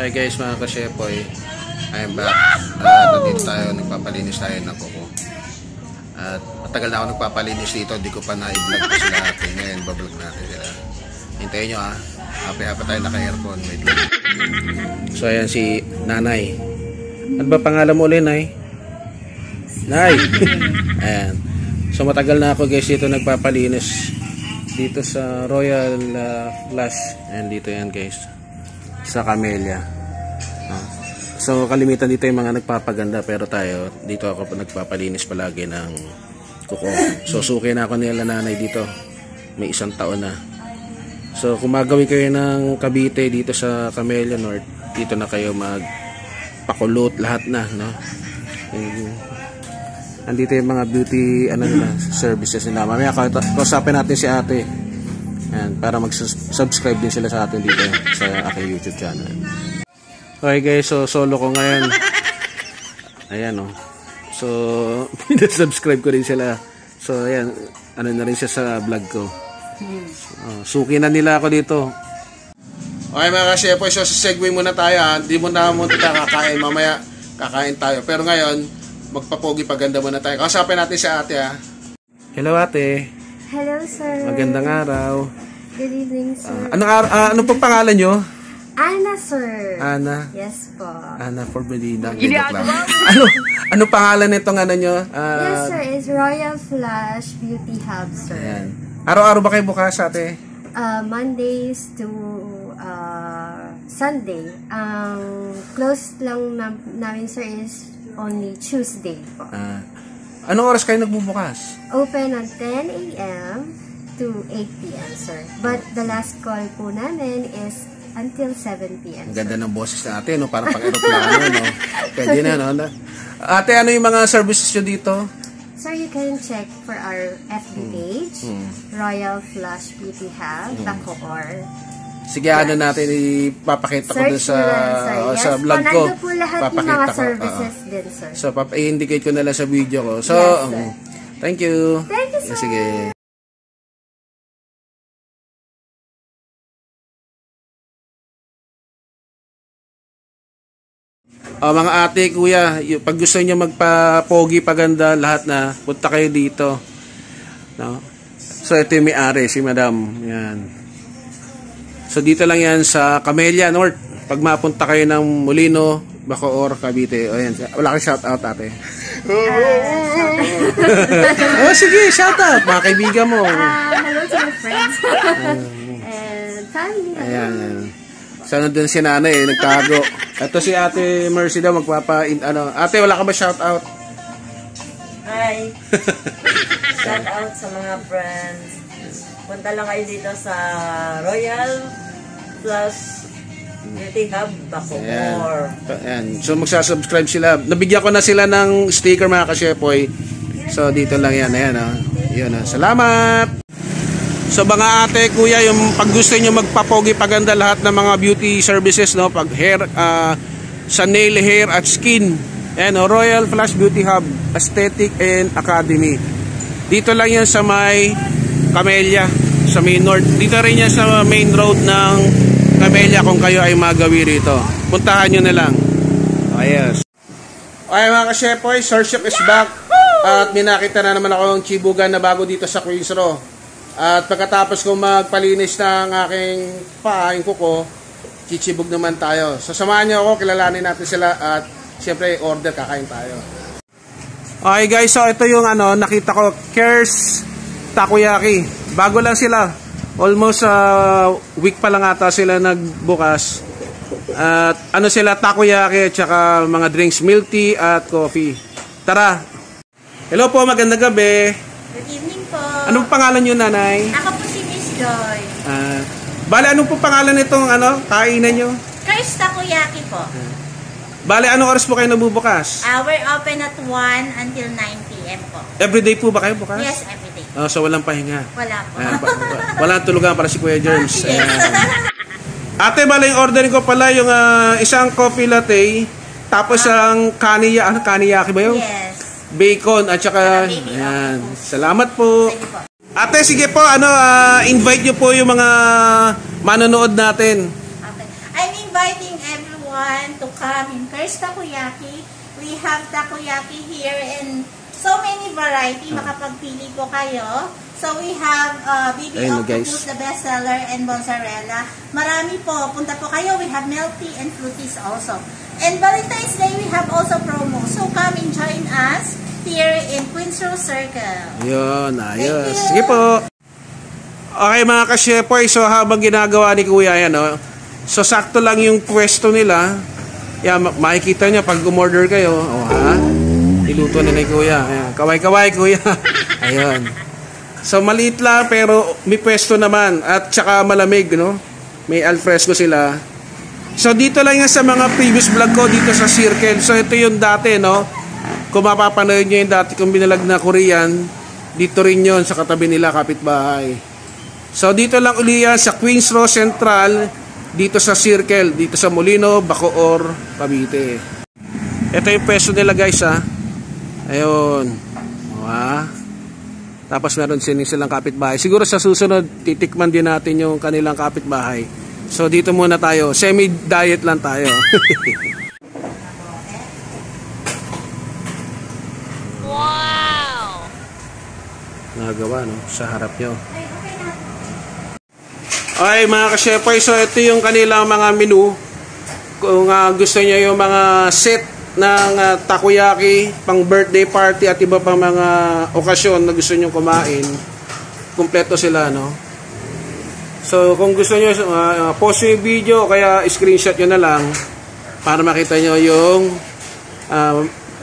Hi guys mga ka-shepoy, I'm back. Nandito tayo, nagpapalinis tayo ng kuko. At matagal na ako nagpapalinis dito, hindi ko pa na-vlog pa sila natin. Ngayon, bablog natin sila. Hintayin nyo ha, happy tayo naka-aircon. So ayan si Nanay. Ano ba pangalan mo ulit, Nay? Nay! Ayan. So matagal na ako guys dito nagpapalinis dito sa Royal Flush. And dito yan guys, sa Camellia. So kalimitan dito yung mga nagpapaganda, pero tayo dito ako nagpapalinis palagi ng kuko. So suki na ako nila Nanay dito, may 1 taon na. So kung magawin kayo ng Cavite dito sa Camellia North, dito na kayo magpakulot lahat na, no? Andito yung mga beauty services nila. Mamaya kausapin natin si ate. Ayan, para mag-subscribe din sila sa atin dito sa aking YouTube channel. Okay guys, so solo ko ngayon. Ayan o. So, subscribe ko rin sila. So ayan, ano na rin siya sa vlog ko. Suki na nila ako dito. Okay mga ka-shepoy, so segue muna tayo ha. Hindi mo na muna kakain. Mamaya kakain tayo. Pero ngayon, magpapogi paganda muna tayo. Kausapin natin si ate ha. Hello ate. Hello sir. Magandang araw. Good evening sir. Ano pong pangalan nyo? Ana sir. Ana? Yes po. Ana Forbelina. Ano pangalan nitong ano nyo? Yes sir, is Royal Flush Beauty Hub sir. Ayan. Araw-araw ba kayo bukas ate? Mondays to Sunday. Closed lang namin sir is only Tuesday po. Anong oras kayo nagbubukas? Open on 10 a.m. to 8 p.m. sir. But the last call po namin is until 7 p.m. Ang ganda ng boses natin, no? Parang pang-aeroplano, no? Pwede na, no? Ate, ano yung mga services nyo dito? Sir, you can check for our FB page, Royal Flush Beauty Hub, Bacoor. Sige, ano natin, ipapakita ko dun sa vlog ko. Nandito po lahat ng mga services din, sir. So, i-indicate ko na lang sa video ko. So, yes, thank you. Thank you, sir. Sige. Mga ate, kuya, pag gusto niyo magpa-pogi paganda lahat na, punta kayo dito. No? So, ito yung may-ari, si Madam. Yan. So dito lang yan sa Camellia North. Pag mapunta kayo ng Molino, Bacoor, Cavite. O yan. Wala kang shout out ate. Oh sige, shout out. Mga kaibigan mo. Hello to my friends. And family. Ayan. So nandun si Nanay nagtago. Ito si ate Mercy daw ate, wala ka ba shout out? Hi. Shout out sa mga friends. Punta lang kayo dito sa Royal Flush Beauty Hub, Bacoor. Ayan. So magsasubscribe sila. Nabigyan ko na sila ng sticker mga ka-shepoy. So dito lang yan. Ayan o. Yun o. Salamat! So mga ate, kuya, yung pag gusto nyo magpapogi paganda lahat ng mga beauty services, no? Pag hair, sa nail, hair at skin. Ayan o. Royal Flush Beauty Hub, Aesthetic and Academy. Dito lang yan sa may Camellia, sa main north. Dito rin yan sa main road ng Camellia kung kayo ay magawi rito. Puntahan nyo na lang. Yes. Okay mga ka-shepoy, Sir Chef is back. At minakita na naman ako ng chibugan na bago dito sa Queens Row. At pagkatapos kong magpalinis ng aking paing kuko, chichibog naman tayo. So samahan nyo ako, kilalanin natin sila at siyempre order, kakain tayo. Okay guys, so ito yung nakita ko, Cares Takoyaki. Bago lang sila. Almost week pa lang ata sila nagbukas. At sila, takoyaki at saka mga drinks, milk tea at coffee. Tara. Hello po, magandang gabi. Good evening po. Anong pangalan niyo, Nanay? Ako po si Miss Joy. Bale, anong po pangalan nitong kainan niyo? Cares Takoyaki po. Bale, anong oras po kayo nagbubukas? We're open at 1 until 9 p.m. po. Everyday po ba kayo bukas? Yes, everyday. So walang pahinga. Wala po. Walang tulugan para si Kuya Germs. Ate, bale yung ordering ko pala yung isang coffee latte, tapos ang kaniyaki ba yun? Yes. Bacon at saka ayan. Salamat po. Ate, sige po, invite nyo po yung mga manonood natin. Okay. I'm inviting everyone everyone to come in Curse Takoyaki. We have takoyaki here in so many variety. Makapagpili po kayo. So we have Baby Ayun, Octopus, guys. the bestseller, and mozzarella. Marami po. Punta po kayo. We have milk tea and fruities also. And Valentine's Day, we have also promo. So come and join us here in Queens Row Circle. Yun, ayos. Thank you. Sige po. Okay mga ka-shepoy, so habang ginagawa ni Kuya yan, no? So sakto lang yung pwesto nila. Yan, makikita nyo pag umorder kayo. O ha? Iluto na ni Kuya. Ayan. Kaway-kaway Kuya. Ayun. So maliit lang pero may pwesto naman. At saka malamig, no? May alfresco sila. So dito lang yan sa mga previous vlog ko dito sa Circle. So ito yung dati, no? Kung mapapanood nyo yung dati kong binalag na Korean, dito rin yun sa katabi nila, kapitbahay. So dito lang uli yan sa Queens Row Central, dito sa Circle, dito sa Molino, Bacoor, Cavite. Ito yung peso nila guys ha. Ayun. Tapos meron silang kapitbahay. Siguro sa susunod, titikman din natin yung kanilang kapitbahay. So dito muna tayo. Semi-diet lang tayo. Wow! Nagawa no, sa harap nyo. Okay mga ka-shepoy, so ito yung kanilang mga menu. Kung gusto nyo yung mga set ng takoyaki, pang birthday party at iba pang mga okasyon na gusto nyo kumain, kumpleto sila, no? So kung gusto nyo, post yung video o kaya screenshot nyo na lang para makita nyo yung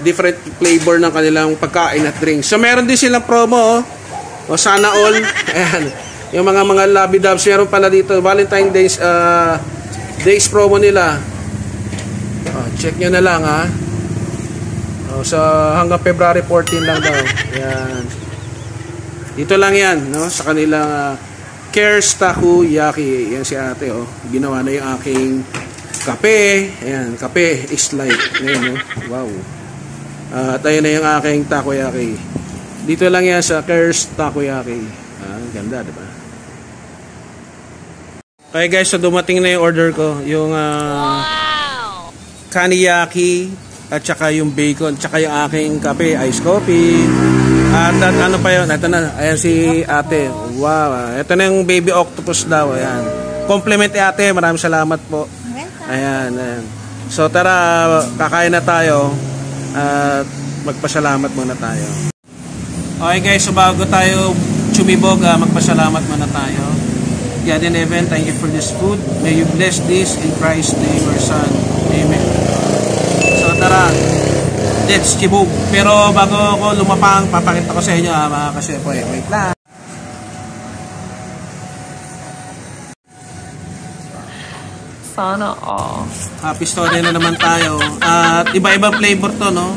different flavor ng kanilang pagkain at drinks. So meron din silang promo, o sana all. Ayan. Yung mga lobby dubs, meron pala dito Valentine's Days promo nila. Check nyo na lang ha. So hanggang February 14 lang daw. Yan. Dito lang yan, no? Sa kanilang Cares Takoyaki. Yan si ate, oh. Ginawa na yung aking kape. Ayan, kape is life. Ayan, no? Wow. At ayun na yung aking takoyaki. Dito lang yan sa Cares Takoyaki. Ganda, diba? Okay guys, so dumating na yung order ko. Yung kaniyaki at saka yung bacon, tsaka yung aking kape, ice coffee. At ano pa yun? Ito na, ayan si ate. Wow, ito na yung baby octopus daw. Ayan. Compliment ate, maraming salamat po. Ayan, ayan. So tara, kakain na tayo. At magpasalamat muna tayo. Okay guys, so bago tayo sumibog, magpasalamat muna tayo. God in heaven, thank you for this food. May you bless this in Christ's name, our Son. Amen. So tara, let's chibog. Pero bago ako lumapang, papakita ko sa inyo mga ka-shepoy. Wait lang. Sana all. Happy story na naman tayo. At iba-ibang flavor to, no?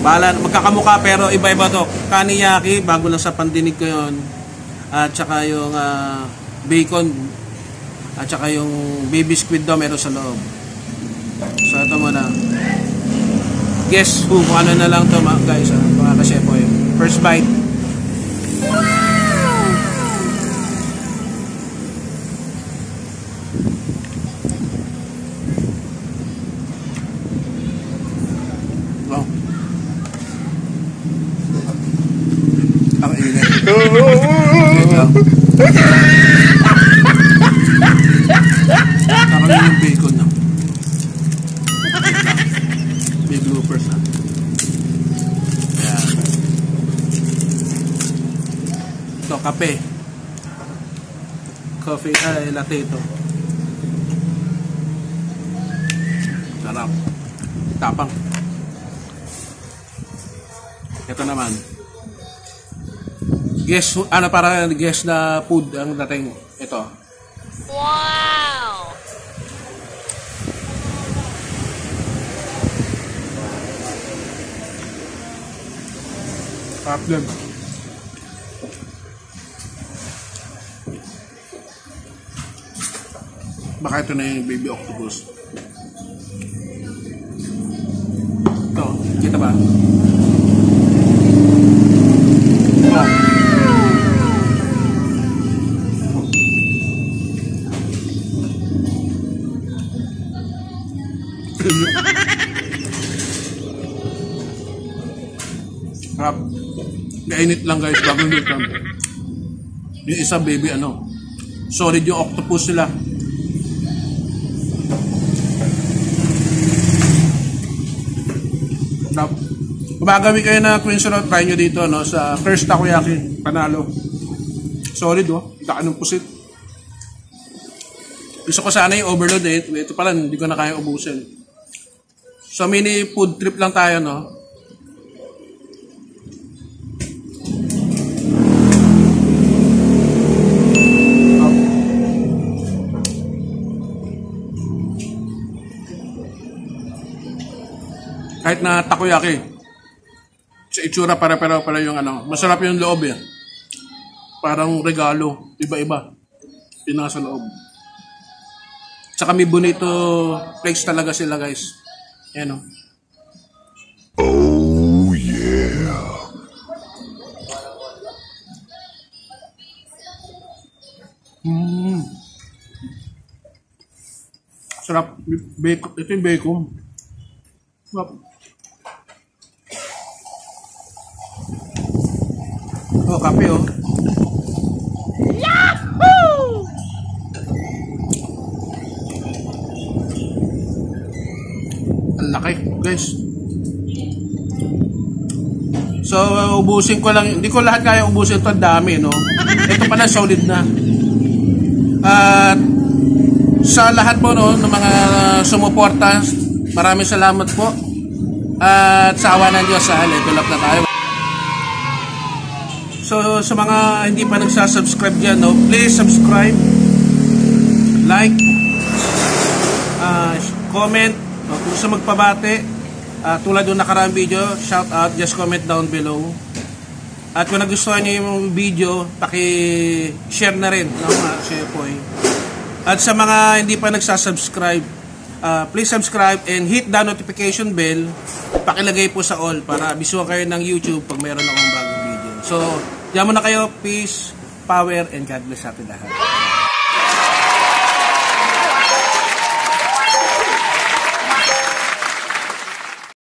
Bahala, magkakamukha pero iba-iba to. Kaniyaki, bago lang sa pandinig ko yun. At saka yung bacon. At saka yung baby squid daw meron sa loob. So ito muna. Guess who? Kung ano na lang to mga guys. Mga ka-shepoy. First bite. Wow. Ang init. Parang yung bacon na. May bloopers ha. Ayan. Ito, kape. Coffee, latte ito. Sarap. Tapang. Ito naman. Guess, para guess na food ang dating ito. Wow! Problem. Baka ito na yung baby octopus. Ito, kita ba? Sarap. Nainit lang guys, bago luto. Yung isa baby ano, solid yung octopus sila. Sarap. Kung magagawin kayo na Queens Road, try nyo dito no, sa First Takoyaki, Panalo. Solid oh, laki ng pusit. Gusto ko sana yung overload eh. Ito pala, hindi ko na kaya ubusin. So mini food trip lang tayo no. Kahit na takoyaki, sa itsura para-para pala yung ano, masarap yung loob eh. Parang regalo, iba-iba. Pinasa loob. Tsaka may bonito flakes talaga sila guys. Ayan o. Oh yeah. Sarap. Bacon. Ito yung bacon. Sarap. Oh, kape oh. Yahoo! Ang laki, guys. So, ubusin ko lang. Hindi ko lahat kaya ubusin ito. Ang dami, no? Ito pala, solid na. At sa lahat po, no, ng mga sumuporta, maraming salamat po. At sa awa ng Diyos, level up na tayo. So, sa mga hindi pa nagsasubscribe dyan, no, please subscribe, like, comment, no, kung gusto magpabate, tulad yung nakaraang video, shout out, just comment down below. At kung nagustuhan niyo yung video, paki-share na rin, no, mga Shepoy. At sa mga hindi pa nagsasubscribe, please subscribe and hit the notification bell, pakilagay po sa all para bisuhan kayo ng YouTube pag mayroon akong bagong video. So, diyan muna kayo. Peace, power, and God bless sa atin lahat.